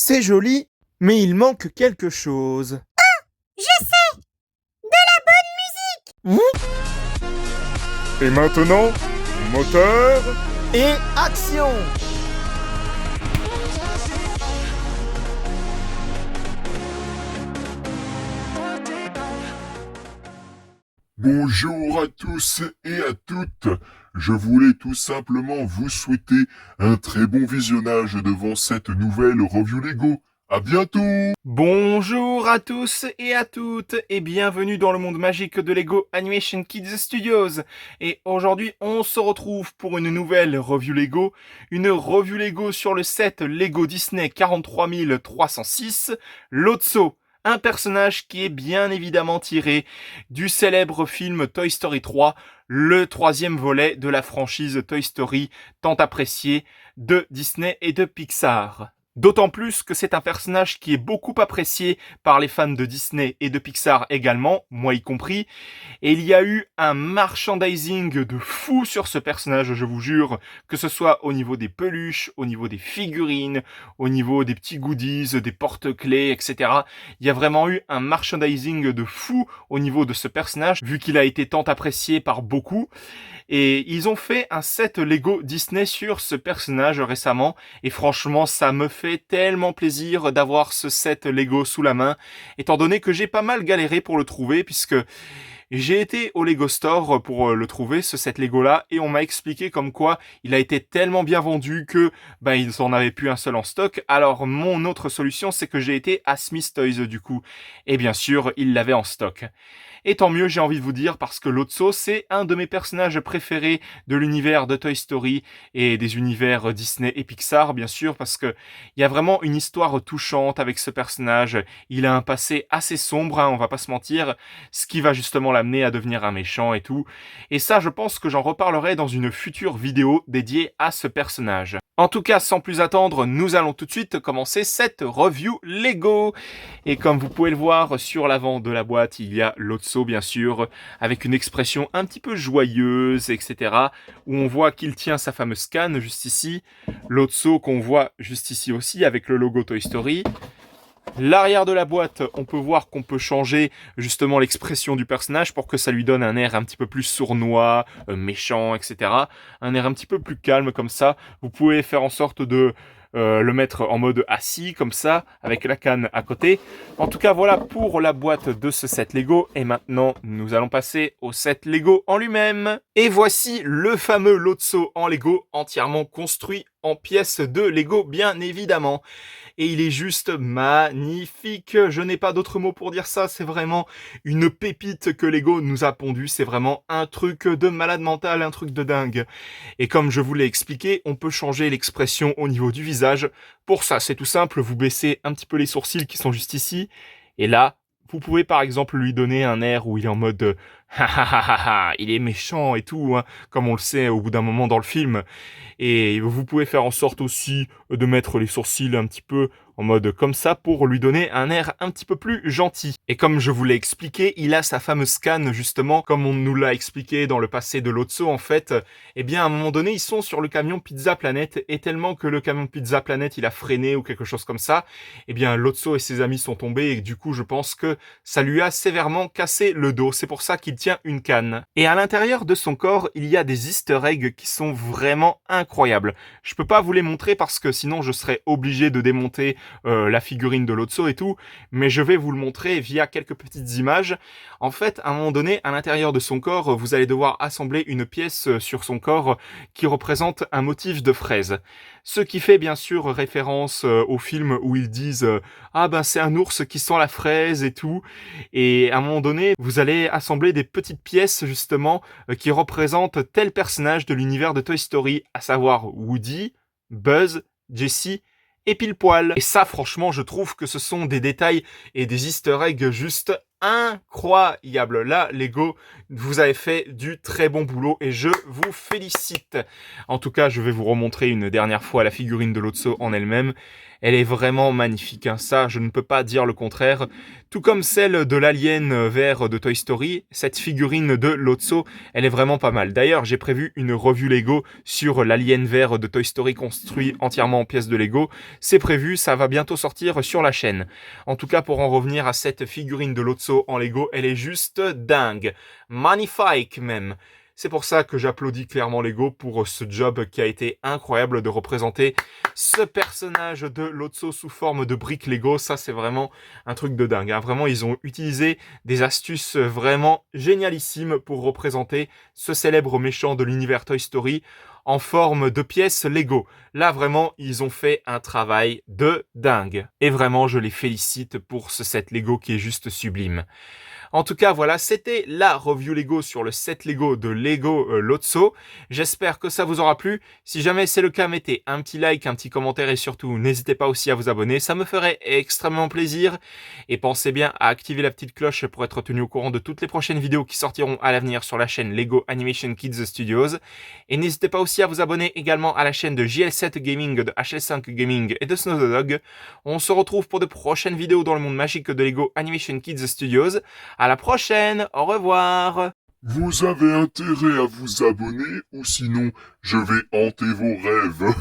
C'est joli, mais il manque quelque chose. Je sais! De la bonne musique! Et maintenant, moteur. Et action! Bonjour à tous et à toutes. Je voulais tout simplement vous souhaiter un très bon visionnage devant cette nouvelle review Lego. À bientôt! Bonjour à tous et à toutes et bienvenue dans le monde magique de Lego Animation Kids Studios. Et aujourd'hui, on se retrouve pour une nouvelle review Lego, une review Lego sur le set Lego Disney 43306, Lotso. Un personnage qui est bien évidemment tiré du célèbre film Toy Story 3, le troisième volet de la franchise Toy Story tant apprécié de Disney et de Pixar. D'autant plus que c'est un personnage qui est beaucoup apprécié par les fans de Disney et de Pixar également, moi y compris. Et il y a eu un merchandising de fou sur ce personnage, je vous jure, que ce soit au niveau des peluches, au niveau des figurines, au niveau des petits goodies, des porte-clés, etc. Il y a vraiment eu un merchandising de fou au niveau de ce personnage, vu qu'il a été tant apprécié par beaucoup. Et ils ont fait un set Lego Disney sur ce personnage récemment. Et franchement, ça me fait tellement plaisir d'avoir ce set Lego sous la main, étant donné que j'ai pas mal galéré pour le trouver, puisque j'ai été au Lego Store pour le trouver, ce set Lego-là, et on m'a expliqué comme quoi il a été tellement bien vendu que ils en avaient plus un seul en stock. Alors mon autre solution, c'est que j'ai été à Smith Toys du coup. Et bien sûr, ils l'avaient en stock. Et tant mieux, j'ai envie de vous dire, parce que Lotso, c'est un de mes personnages préférés de l'univers de Toy Story et des univers Disney et Pixar, bien sûr, parce que il y a vraiment une histoire touchante avec ce personnage. Il a un passé assez sombre, on va pas se mentir, ce qui va justement l'amener à devenir un méchant et tout. Et ça, je pense que j'en reparlerai dans une future vidéo dédiée à ce personnage. En tout cas, sans plus attendre, nous allons tout de suite commencer cette review Lego. Et comme vous pouvez le voir sur l'avant de la boîte, il y a Lotso bien sûr, avec une expression un petit peu joyeuse, etc. Où on voit qu'il tient sa fameuse canne juste ici. Lotso qu'on voit juste ici aussi avec le logo Toy Story. L'arrière de la boîte, on peut voir qu'on peut changer justement l'expression du personnage pour que ça lui donne un air un petit peu plus sournois, méchant, etc. Un air un petit peu plus calme comme ça. Vous pouvez faire en sorte de le mettre en mode assis comme ça, avec la canne à côté. En tout cas, voilà pour la boîte de ce set Lego. Et maintenant, nous allons passer au set Lego en lui-même. Et voici le fameux Lotso en Lego, entièrement construit en pièces de Lego, bien évidemment. Et il est juste magnifique. Je n'ai pas d'autre mot pour dire ça. C'est vraiment une pépite que Lego nous a pondue. C'est vraiment un truc de malade mental, un truc de dingue. Et comme je vous l'ai expliqué, on peut changer l'expression au niveau du visage. Pour ça, c'est tout simple. Vous baissez un petit peu les sourcils qui sont juste ici. Et là, vous pouvez par exemple lui donner un air où il est en mode ha ha ha ha ha, il est méchant et tout, hein, comme on le sait au bout d'un moment dans le film. Et vous pouvez faire en sorte aussi de mettre les sourcils un petit peu en mode comme ça pour lui donner un air un petit peu plus gentil. Et comme je vous l'ai expliqué, il a sa fameuse canne justement, comme on nous l'a expliqué dans le passé de Lotso en fait. Eh bien à un moment donné, ils sont sur le camion Pizza Planet et tellement que le camion Pizza Planet il a freiné ou quelque chose comme ça, eh bien Lotso et ses amis sont tombés et du coup je pense que ça lui a sévèrement cassé le dos. C'est pour ça qu'il tient une canne. Et à l'intérieur de son corps, il y a des easter eggs qui sont vraiment incroyables. Je peux pas vous les montrer parce que sinon je serais obligé de démonter la figurine de Lotso et tout, mais je vais vous le montrer via quelques petites images. En fait, à un moment donné, à l'intérieur de son corps, vous allez devoir assembler une pièce sur son corps qui représente un motif de fraise. Ce qui fait bien sûr référence au film où ils disent ah ben c'est un ours qui sent la fraise et tout. Et à un moment donné, vous allez assembler des petites pièces justement qui représentent tel personnage de l'univers de Toy Story, à savoir Woody, Buzz, Jessie et Pile Poil. Et ça franchement je trouve que ce sont des détails et des easter eggs juste incroyable. Là, Lego, vous avez fait du très bon boulot et je vous félicite. En tout cas, je vais vous remontrer une dernière fois la figurine de Lotso en elle-même. Elle est vraiment magnifique, hein. Ça, je ne peux pas dire le contraire. Tout comme celle de l'alien vert de Toy Story, cette figurine de Lotso, elle est vraiment pas mal. D'ailleurs, j'ai prévu une revue Lego sur l'alien vert de Toy Story construit entièrement en pièces de Lego. C'est prévu, ça va bientôt sortir sur la chaîne. En tout cas, pour en revenir à cette figurine de Lotso en Lego, elle est juste dingue. Magnifique même. C'est pour ça que j'applaudis clairement Lego pour ce job qui a été incroyable de représenter ce personnage de Lotso sous forme de briques Lego. Ça, c'est vraiment un truc de dingue, hein. Vraiment, ils ont utilisé des astuces vraiment génialissimes pour représenter ce célèbre méchant de l'univers Toy Story en forme de pièces Lego. Là, vraiment, ils ont fait un travail de dingue. Et vraiment, je les félicite pour ce set Lego qui est juste sublime. En tout cas, voilà, c'était la review Lego sur le set Lego de Lego Lotso. J'espère que ça vous aura plu. Si jamais c'est le cas, mettez un petit like, un petit commentaire et surtout, n'hésitez pas aussi à vous abonner. Ça me ferait extrêmement plaisir. Et pensez bien à activer la petite cloche pour être tenu au courant de toutes les prochaines vidéos qui sortiront à l'avenir sur la chaîne Lego Animation Kids Studios. Et n'hésitez pas aussi à vous abonner également à la chaîne de JL7 Gaming, de HL5 Gaming et de Snow the Dog. On se retrouve pour de prochaines vidéos dans le monde magique de Lego Animation Kids Studios. À la prochaine, au revoir. Vous avez intérêt à vous abonner ou sinon je vais hanter vos rêves.